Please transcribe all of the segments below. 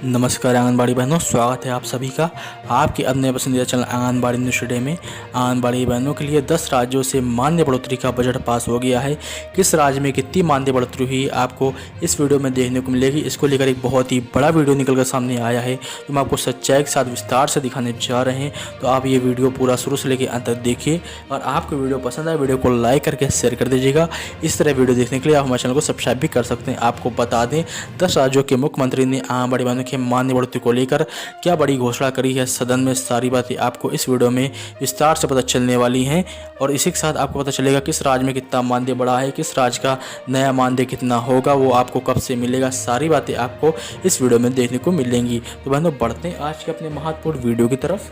नमस्कार आंगनबाड़ी बहनों, स्वागत है आप सभी का आपके अपने पसंदीदा चैनल आंगनबाड़ी न्यूज़ टुडे में। आंगनबाड़ी बहनों के लिए 10 राज्यों से मान्य बढ़ोतरी का बजट पास हो गया है। किस राज्य में कितनी मान्य बढ़ोतरी हुई आपको इस वीडियो में देखने को मिलेगी। इसको लेकर एक बहुत ही बड़ा वीडियो निकल कर सामने आया है जो मैं आपको सच्चाई के साथ विस्तार से दिखाने जा रहे हैं। तो आप ये वीडियो पूरा शुरू से लेकर अंत तक देखिए और आपको वीडियो पसंद आए वीडियो को लाइक करके शेयर कर दीजिएगा। इस तरह वीडियो देखने के लिए आप हमारे चैनल को सब्सक्राइब भी कर सकते हैं। आपको बता दें 10 राज्यों के मुख्यमंत्री ने आंगनबाड़ी बहनों के मान्य बढ़ोतरी को लेकर क्या बड़ी घोषणा करी है। सदन में सारी बातें आपको इस वीडियो में विस्तार से पता चलने वाली हैं और इसी के साथ आपको पता चलेगा किस राज्य में कितना मानदेय बढ़ा है, किस राज्य का नया मानदेय कितना होगा, वो आपको कब से मिलेगा। सारी बातें आपको इस वीडियो में देखने को मिलेंगी। तो बहनों बढ़ते हैं आज के अपने महत्वपूर्ण वीडियो की तरफ।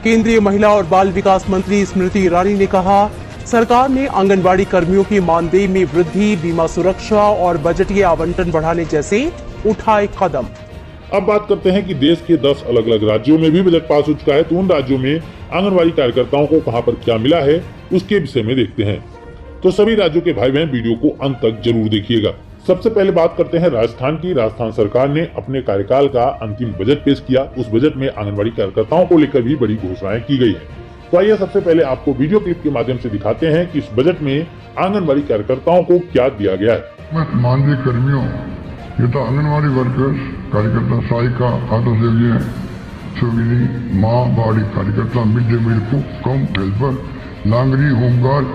केंद्रीय महिला और बाल विकास मंत्री स्मृति ईरानी ने कहा, सरकार ने आंगनबाड़ी कर्मियों की मानदेय में वृद्धि, बीमा सुरक्षा और बजटीय आवंटन बढ़ाने जैसे उठाए कदम। अब बात करते हैं कि देश के 10 अलग अलग राज्यों में भी बजट पास हो चुका है, तो उन राज्यों में आंगनबाड़ी कार्यकर्ताओं को कहां पर क्या मिला है उसके विषय में देखते हैं। तो सभी राज्यों के भाई बहन वीडियो को अंत तक जरूर देखिएगा। सबसे पहले बात करते हैं राजस्थान की। राजस्थान सरकार ने अपने कार्यकाल का अंतिम बजट पेश किया। उस बजट में आंगनबाड़ी कार्यकर्ताओं को लेकर भी बड़ी घोषणाएं की गई है। तो आइए सबसे पहले आपको वीडियो क्लिप के माध्यम से दिखाते हैं कि इस बजट में आंगनबाड़ी कार्यकर्ताओं को क्या दिया गया है। मानदेय कर्मियों यथा आंगनबाड़ी वर्कर्स, कार्यकर्ता, सहायिका, आटो सेविया, सोगिनी, माँ बाड़ी कार्यकर्ता, मिड डे मील कुक, कम हेल्पर, लांगरी, होमगार्ड,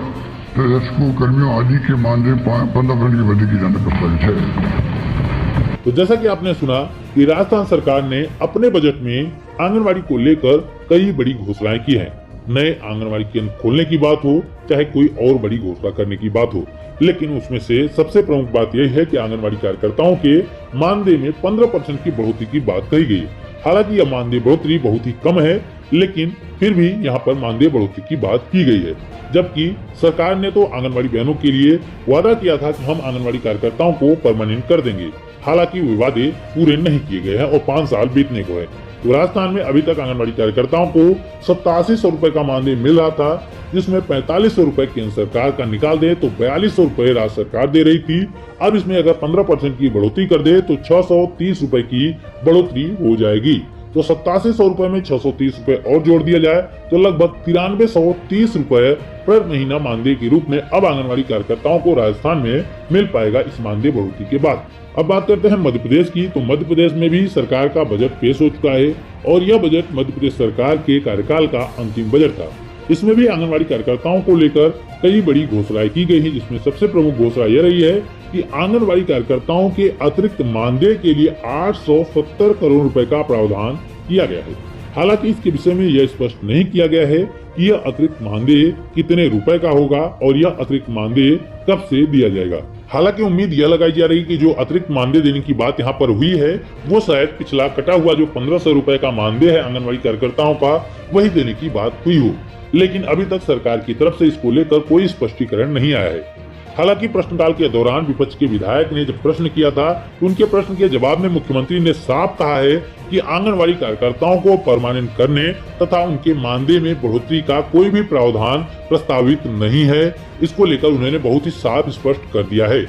रेस्क्यू कर्मियों आदि के मानदेय 15% की वृद्धि की जाने प्रस्तावित है। तो जैसा कि आपने सुना कि राजस्थान सरकार ने अपने बजट में आंगनबाड़ी को लेकर कई बड़ी घोषणाएं की हैं। नए आंगनबाड़ी केंद्र खोलने की बात हो, चाहे कोई और बड़ी घोषणा करने की बात हो, लेकिन उसमें से सबसे प्रमुख बात यह है कि आंगनबाड़ी कार्यकर्ताओं के मानदेय में 15% की बढ़ोतरी की बात कही गई। हालांकि यह मानदेय बढ़ोतरी बहुत ही कम है, लेकिन फिर भी यहाँ पर मानदेय बढ़ोतरी की बात की गई है। जबकि सरकार ने तो आंगनबाड़ी बहनों के लिए वादा किया था कि हम आंगनबाड़ी कार्यकर्ताओं को परमानेंट कर देंगे। हालांकि वे वादे पूरे नहीं किए गए हैं और 5 साल बीतने को है। तो राजस्थान में अभी तक आंगनबाड़ी कार्यकर्ताओं को 8700 रुपए का मानदेय मिल रहा था, जिसमें 4500 रुपए केंद्र सरकार का निकाल दे तो 4200 रुपए राज्य सरकार दे रही थी। अब इसमें अगर 15% की बढ़ोतरी कर दे तो 630 रुपए की बढ़ोतरी हो जाएगी। तो 8700 रुपए में 630 रुपए और जोड़ दिया जाए तो लगभग 9330 रुपए प्रति महीना मानदेय के रूप में अब आंगनबाड़ी कार्यकर्ताओं को राजस्थान में मिल पाएगा इस मानदेय बढ़ोतरी के बाद। अब बात करते हैं मध्य प्रदेश की। तो मध्य प्रदेश में भी सरकार का बजट पेश हो चुका है और यह बजट मध्य प्रदेश सरकार के कार्यकाल का अंतिम बजट था। इसमें भी आंगनबाड़ी कार्यकर्ताओं को लेकर कई बड़ी घोषणाएं की गई है, जिसमें सबसे प्रमुख घोषणा यह रही है कि आंगनबाड़ी कार्यकर्ताओं के अतिरिक्त मानदेय के लिए 870 करोड़ रुपए का प्रावधान किया गया है। हालांकि इसके विषय में यह स्पष्ट नहीं किया गया है कि यह अतिरिक्त मानदेय कितने रुपए का होगा और यह अतिरिक्त मानदेय कब से दिया जाएगा। हालांकि उम्मीद यह लगाई जा रही कि जो अतिरिक्त मानदेय देने की बात यहाँ पर हुई है वो शायद पिछला कटा हुआ जो 1500 रुपए का मानदेय है आंगनबाड़ी कार्यकर्ताओं का, वही देने की बात हुई हो। लेकिन अभी तक सरकार की तरफ से इसको लेकर कोई स्पष्टीकरण नहीं आया है। हालांकि प्रश्नकाल के दौरान विपक्ष के विधायक ने जब प्रश्न किया था तो उनके प्रश्न के जवाब में मुख्यमंत्री ने साफ कहा है कि आंगनबाड़ी कार्यकर्ताओं को परमानेंट करने तथा उनके मानदेय में बढ़ोतरी का कोई भी प्रावधान प्रस्तावित नहीं है। इसको लेकर उन्होंने बहुत ही साफ स्पष्ट कर दिया है।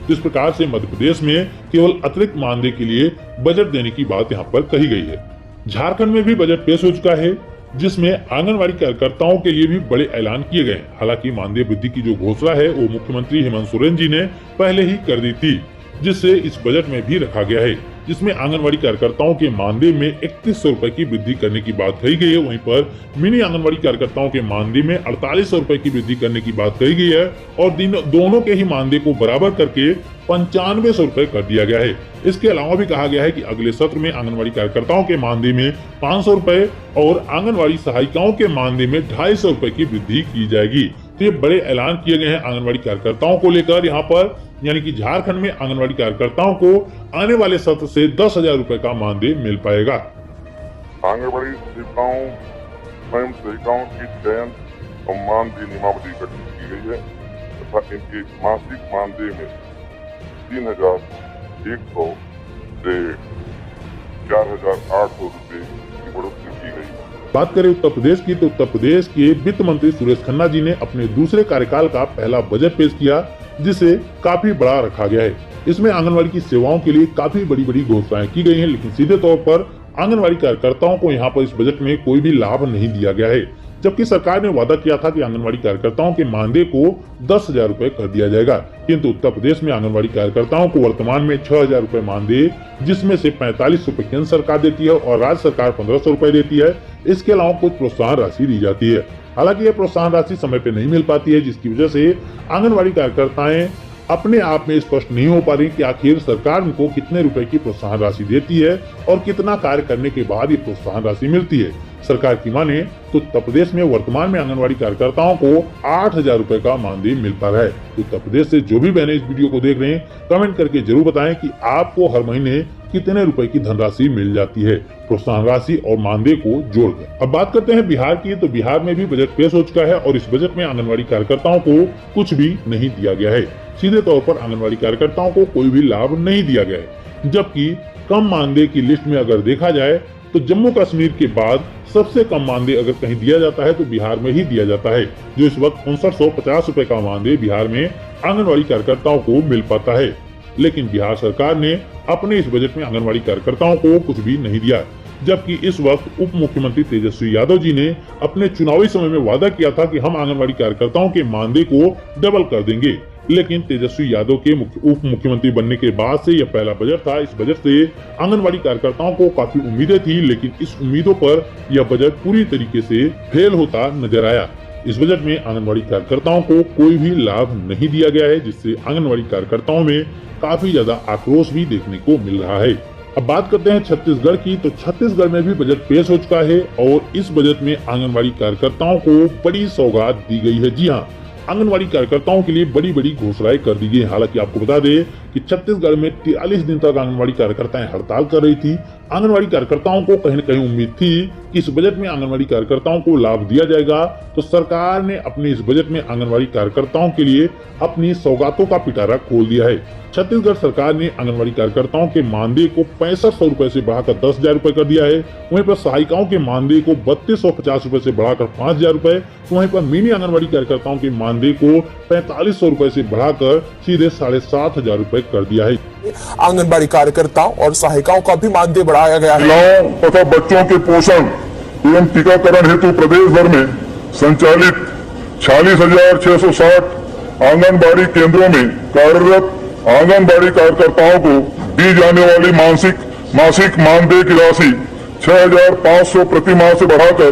इस प्रकार से मध्य प्रदेश में केवल अतिरिक्त मानदेय के लिए बजट देने की बात यहाँ पर कही गई है। झारखंड में भी बजट पेश हो चुका है, जिसमें आंगनबाड़ी कार्यकर्ताओं के लिए भी बड़े ऐलान किए गए। हालांकि मानदेय वृद्धि की जो घोषणा है वो मुख्यमंत्री हेमंत सोरेन जी ने पहले ही कर दी थी, जिससे इस बजट में भी रखा गया है, जिसमें आंगनबाड़ी कार्यकर्ताओं के मानदेय में 3100 रुपए की वृद्धि करने की बात कही गई है। वहीं पर मिनी आंगनबाड़ी कार्यकर्ताओं के मानदेय में 4800 रुपए की वृद्धि करने की बात कही गई है और दोनों के ही मानदेय को बराबर करके 9500 रुपए कर दिया गया है। इसके अलावा भी कहा गया है कि अगले सत्र में आंगनबाड़ी कार्यकर्ताओं के मानदेय में 500 रुपए और आंगनबाड़ी सहायिकाओं के मानदेय में 250 रुपए की वृद्धि की जाएगी। तो ये बड़े ऐलान किए गए हैं आंगनबाड़ी कार्यकर्ताओं को लेकर यहाँ पर, यानी कि झारखंड में आंगनबाड़ी कार्यकर्ताओं को आने वाले सत्र से 10,000 रुपए का मानदेय मिल पाएगा। आंगनबाड़ी सेविकाओं, स्वयं सेविकाओं की चयन और मानदेय नियमावली गठित की गई है तथा इनके मासिक मानदेय में 3100 से 4800 रुपए की बढ़ोतरी की गई। बात करें उत्तर प्रदेश की, तो उत्तर प्रदेश के वित्त मंत्री सुरेश खन्ना जी ने अपने दूसरे कार्यकाल का पहला बजट पेश किया, जिसे काफी बड़ा रखा गया है। इसमें आंगनबाड़ी की सेवाओं के लिए काफी बड़ी बड़ी घोषणाएं की गई हैं, लेकिन सीधे तौर पर आंगनबाड़ी कार्यकर्ताओं को यहाँ पर इस बजट में कोई भी लाभ नहीं दिया गया है। जबकि सरकार ने वादा किया था कि आंगनबाड़ी कार्यकर्ताओं के मानदेय को 10,000 रुपए कर दिया जाएगा, किंतु उत्तर प्रदेश में आंगनबाड़ी कार्यकर्ताओं को वर्तमान में 6,000 रुपए मानदेय, जिसमें से 45 रुपए केंद्र सरकार देती है और राज्य सरकार 1,500 रुपए देती है। इसके अलावा कुछ प्रोत्साहन राशि दी जाती है। हालांकि यह प्रोत्साहन राशि समय पे नहीं मिल पाती है, जिसकी वजह से आंगनबाड़ी कार्यकर्ताएं अपने आप में स्पष्ट नहीं हो पा रही कि आखिर सरकार उनको कितने रुपए की प्रोत्साहन राशि देती है और कितना कार्य करने के बाद ये प्रोत्साहन राशि मिलती है। सरकार की माने तो उत्तर प्रदेश में वर्तमान में आंगनबाड़ी कार्यकर्ताओं को 8,000 रुपए का मानदेय मिल पा रहा है। उत्तर प्रदेश से जो भी बहनें इस वीडियो को देख रहे हैं, कमेंट करके जरूर बताएं कि आपको हर महीने कितने रुपए की धनराशि मिल जाती है प्रोत्साहन राशि और मानदेय को जोड़कर। अब बात करते हैं बिहार की, तो बिहार में भी बजट पेश हो चुका है और इस बजट में आंगनबाड़ी कार्यकर्ताओं को कुछ भी नहीं दिया गया है। सीधे तौर पर आंगनबाड़ी कार्यकर्ताओं को कोई भी लाभ नहीं दिया गया है। जबकि कम मानदेय की लिस्ट में अगर देखा जाए तो जम्मू कश्मीर के बाद सबसे कम मानदेय अगर कहीं दिया जाता है तो बिहार में ही दिया जाता है, जो इस वक्त 5950 रुपए का मानदेय बिहार में आंगनबाड़ी कार्यकर्ताओं को मिल पाता है। लेकिन बिहार सरकार ने अपने इस बजट में आंगनबाड़ी कार्यकर्ताओं को कुछ भी नहीं दिया। जबकि इस वक्त उप मुख्यमंत्री तेजस्वी यादव जी ने अपने चुनावी समय में वादा किया था कि हम आंगनबाड़ी कार्यकर्ताओं के मानदेय को डबल कर देंगे। लेकिन तेजस्वी यादव के उप मुख्यमंत्री बनने के बाद से यह पहला बजट था। इस बजट से आंगनबाड़ी कार्यकर्ताओं को काफी उम्मीदें थी, लेकिन इस उम्मीदों पर यह बजट पूरी तरीके से फेल होता नजर आया। इस बजट में आंगनबाड़ी कार्यकर्ताओं को कोई भी लाभ नहीं दिया गया है, जिससे आंगनबाड़ी कार्यकर्ताओं में काफी ज्यादा आक्रोश भी देखने को मिल रहा है। अब बात करते हैं छत्तीसगढ़ की, तो छत्तीसगढ़ में भी बजट पेश हो चुका है और इस बजट में आंगनबाड़ी कार्यकर्ताओं को बड़ी सौगात दी गई है। जी हाँ, आंगनबाड़ी कार्यकर्ताओं के लिए बड़ी बड़ी घोषणाएं कर दी गई। हालांकि आपको बता दें कि छत्तीसगढ़ में 43 दिन तक आंगनबाड़ी कार्यकर्ताएं हड़ताल कर रही थी। आंगनबाड़ी कार्यकर्ताओं को कहीं न कहीं उम्मीद थी कि इस बजट में आंगनबाड़ी कार्यकर्ताओं को लाभ दिया जाएगा, तो सरकार ने अपने इस बजट में आंगनबाड़ी कार्यकर्ताओं के लिए अपनी सौगातों का पिटारा खोल दिया है। छत्तीसगढ़ सरकार ने आंगनबाड़ी कार्यकर्ताओं के मानदेय को 6500 रुपए से बढ़ाकर 10,000 रुपए कर दिया है। वहीं पर सहायिकाओं के मानदेय को 3250 रुपए से बढ़ाकर 5,000 रुपए, वहीं पर मिनी आंगनबाड़ी कार्यकर्ताओं के मानदेय को 4500 रुपए से बढ़ाकर सीधे 7,500 रुपए कर दिया है। आंगनबाड़ी कार्यकर्ताओं और सहायिकाओं का भी मानदेय बढ़ाया गया है। महिलाओं तथा बच्चों के पोषण एवं टीकाकरण हेतु प्रदेश भर में संचालित 46,660 आंगनबाड़ी केंद्रों में कार्यरत आंगनबाड़ी कार्यकर्ताओं को दी जाने वाली मासिक मानदेय की राशि 6,500 प्रति माह से बढ़ाकर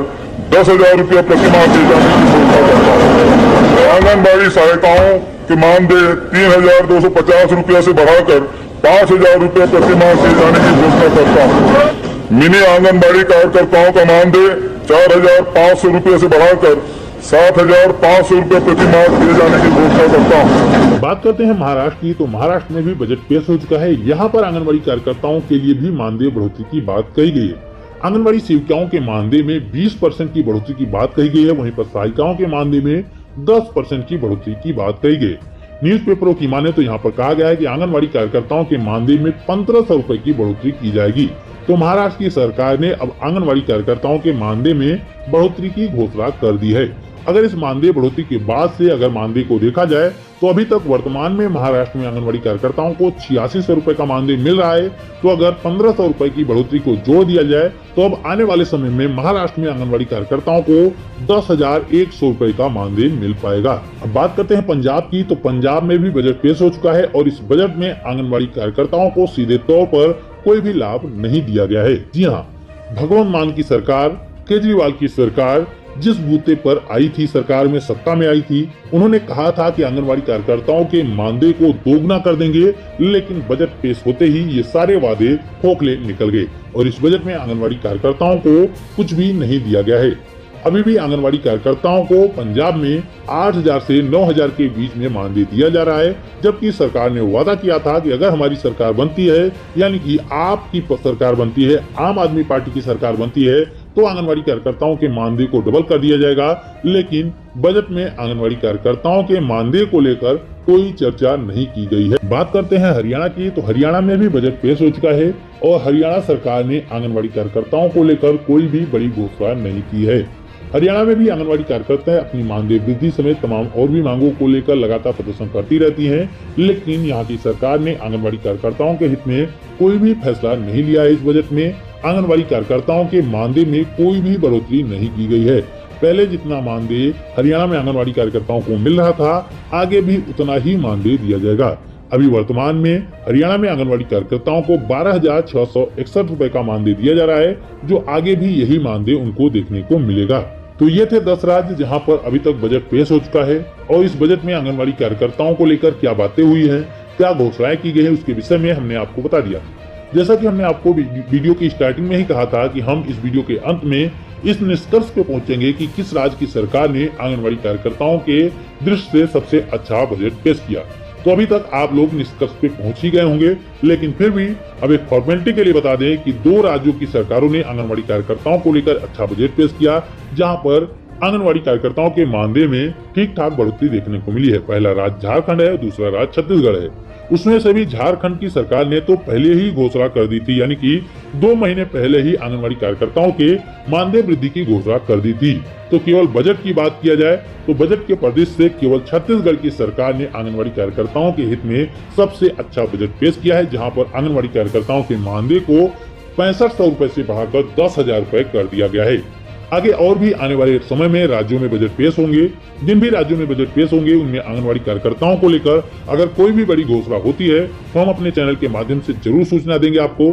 10,000 रुपया प्रति माह दिए जाने की घोषणा करता हूँ। आंगनबाड़ी सहायिकाओं के मानदेय 3,250 रुपया से बढ़ाकर 5,000 रुपया प्रति माह दिए जाने की घोषणा करता हूँ। मिनी आंगनबाड़ी कार्यकर्ताओं का मानदेय 4,500 रुपये से बढ़ाकर 7,500 रुपये प्रति माह दिए जाने की घोषणा करता हूँ। बात करते हैं महाराष्ट्र की, तो महाराष्ट्र में भी बजट पेश हो चुका है। यहाँ पर आंगनबाड़ी कार्यकर्ताओं के लिए भी मानदेय बढ़ोतरी की बात कही गई है। आंगनबाड़ी सेविकाओं के मानदेय में 20% की बढ़ोतरी की बात कही गई है, वहीं पर सहायिकाओं के मानदेय में 10% की बढ़ोतरी की बात कही गई। न्यूज़पेपरों की माने तो यहाँ पर कहा गया है कि आंगनबाड़ी कार्यकर्ताओं के मानदेय में 1,500 रुपए की बढ़ोतरी की जाएगी। तो महाराष्ट्र की सरकार ने अब आंगनबाड़ी कार्यकर्ताओं के मानदेय में बढ़ोतरी की घोषणा कर दी है। अगर इस मानदेय बढ़ोतरी के बाद से अगर मानदेय को देखा जाए तो अभी तक वर्तमान में महाराष्ट्र में आंगनबाड़ी कार्यकर्ताओं को 8600 रुपए का मानदेय मिल रहा है। तो अगर 1,500 रुपए की बढ़ोतरी को जोड़ दिया जाए तो अब आने वाले समय में महाराष्ट्र में आंगनबाड़ी कार्यकर्ताओं को 10,100 रुपए का मानदेय मिल पाएगा। अब बात करते हैं पंजाब की, तो पंजाब में भी बजट पेश हो चुका है और इस बजट में आंगनबाड़ी कार्यकर्ताओं को सीधे तौर पर कोई भी लाभ नहीं दिया गया है। जी हाँ, भगवंत मान की सरकार, केजरीवाल की सरकार जिस बूते पर आई थी, सरकार में सत्ता में आई थी, उन्होंने कहा था कि आंगनबाड़ी कार्यकर्ताओं के मानदेय को दोगुना कर देंगे, लेकिन बजट पेश होते ही ये सारे वादे खोखले निकल गए और इस बजट में आंगनबाड़ी कार्यकर्ताओं को कुछ भी नहीं दिया गया है। अभी भी आंगनबाड़ी कार्यकर्ताओं को पंजाब में 8,000 से 9,000 के बीच में मानदेय दिया जा रहा है, जबकि सरकार ने वादा किया था कि अगर हमारी सरकार बनती है, यानी कि आपकी सरकार बनती है, आम आदमी पार्टी की सरकार बनती है, तो आंगनबाड़ी कार्यकर्ताओं के मानदेय को डबल कर दिया जाएगा। लेकिन बजट में आंगनबाड़ी कार्यकर्ताओं के मानदेय को लेकर कोई चर्चा नहीं की गई है। बात करते हैं हरियाणा की, तो हरियाणा में भी बजट पेश हो चुका है और हरियाणा सरकार ने आंगनबाड़ी कार्यकर्ताओं को लेकर कोई भी बड़ी घोषणा नहीं की है। हरियाणा में भी आंगनबाड़ी कार्यकर्ताएं अपनी मानदेय वृद्धि समेत तमाम और भी मांगों को लेकर लगातार प्रदर्शन करती रहती हैं, लेकिन यहाँ की सरकार ने आंगनबाड़ी कार्यकर्ताओं के हित में कोई भी फैसला नहीं लिया है। इस बजट में आंगनबाड़ी कार्यकर्ताओं के मानदेय में कोई भी बढ़ोतरी नहीं की गई है। पहले जितना मानदेय हरियाणा में आंगनबाड़ी कार्यकर्ताओं को मिल रहा था, आगे भी उतना ही मानदेय दिया जाएगा। अभी वर्तमान में हरियाणा में आंगनबाड़ी कार्यकर्ताओं को 12,661 रुपए का मानदेय दिया जा रहा है, जो आगे भी यही मानदेय उनको देखने को मिलेगा। तो ये थे 10 राज्य जहां पर अभी तक बजट पेश हो चुका है, और इस बजट में आंगनबाड़ी कार्यकर्ताओं को लेकर क्या बातें हुई हैं, क्या घोषणाएं की गई है, उसके विषय में हमने आपको बता दिया। जैसा कि हमने आपको वीडियो की स्टार्टिंग में ही कहा था कि हम इस वीडियो के अंत में इस निष्कर्ष पे पहुंचेंगे कि किस राज्य की सरकार ने आंगनबाड़ी कार्यकर्ताओं के दृष्टि से सबसे अच्छा बजट पेश किया। तो अभी तक आप लोग निष्कर्ष पे पहुंच ही गए होंगे, लेकिन फिर भी अब एक फॉर्मेलिटी के लिए बता दें कि 2 राज्यों की सरकारों ने आंगनबाड़ी कार्यकर्ताओं को लेकर अच्छा बजट पेश किया, जहां पर आंगनबाड़ी कार्यकर्ताओं के मानदेय में ठीक ठाक बढ़ोतरी देखने को मिली है। पहला राज्य झारखंड है, दूसरा राज्य छत्तीसगढ़ है। उसमें से भी झारखंड की सरकार ने तो पहले ही घोषणा कर दी थी, यानी कि 2 महीने पहले ही आंगनबाड़ी कार्यकर्ताओं के मानदेय वृद्धि की घोषणा कर दी थी। तो केवल बजट की बात किया जाए तो बजट के परिदृश्य से केवल छत्तीसगढ़ की सरकार ने आंगनबाड़ी कार्यकर्ताओं के हित में सबसे अच्छा बजट पेश किया है, जहां पर आंगनबाड़ी कार्यकर्ताओं के मानदेय को 6500 रुपए से बढ़ाकर 10,000 रुपए कर दिया गया है। आगे और भी आने वाले समय में राज्यों में बजट पेश होंगे। जिन भी राज्यों में बजट पेश होंगे उनमें आंगनबाड़ी कार्यकर्ताओं को लेकर अगर कोई भी बड़ी घोषणा होती है तो हम अपने चैनल के माध्यम से जरूर सूचना देंगे आपको।